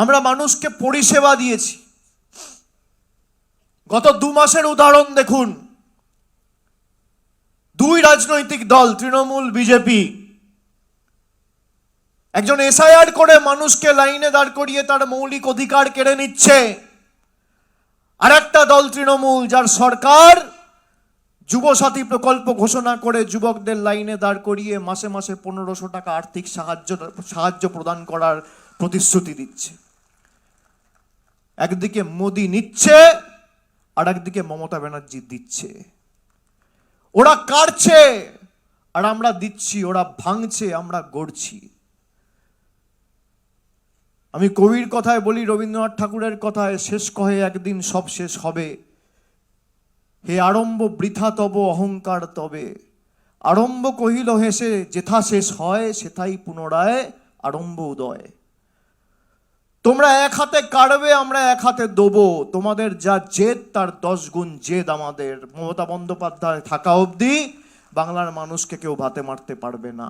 আমরা মানুষকে পরিষেবা দিয়েছি। গত 2 মাসের উদাহরণ দেখুন, 2 রাজনৈতিক দল তৃণমূল বিজেপি একজন এসআইআর করে মানুষকে লাইনে দাঁড় করিয়ে তার মৌলিক অধিকার কেড়ে নিচ্ছে, আর একটা দল তৃণমূল যার সরকার যুবসাথী প্রকল্প ঘোষণা করে যুবকদের লাইনে দাঁড় করিয়ে মাসে মাসে 1500 টাকা আর্থিক সাহায্য প্রদান করার প্রতিশ্রুতি দিচ্ছে। একদিকে মোদি নিচ্ছে আর একদিকে মমতা ব্যানার্জি দিচ্ছে। ওরা কাটছে আর আমরা দিচ্ছি, ওরা ভাঙছে আমরা গড়ছি। আমি কবির কথায় বলি, রবীন্দ্রনাথ ঠাকুরের কথায়, শেষ কহে একদিন সব শেষ হবে, হে আরম্ভ বৃথা তব অহংকার তবে, আরম্ভ কহিল হেসে যেথা শেষ হয় সেথাই পুনরায় আরম্ভ উদয়। তোমরা এক হাতে কাড়বে, আমরা এক হাতে দেবো, তোমাদের যা জেদ তার 10 গুণ জেদ আমাদের। মমতা বন্দ্যোপাধ্যায় থাকা অবধি বাংলার মানুষকে কেউ ভাতে মারতে পারবে না।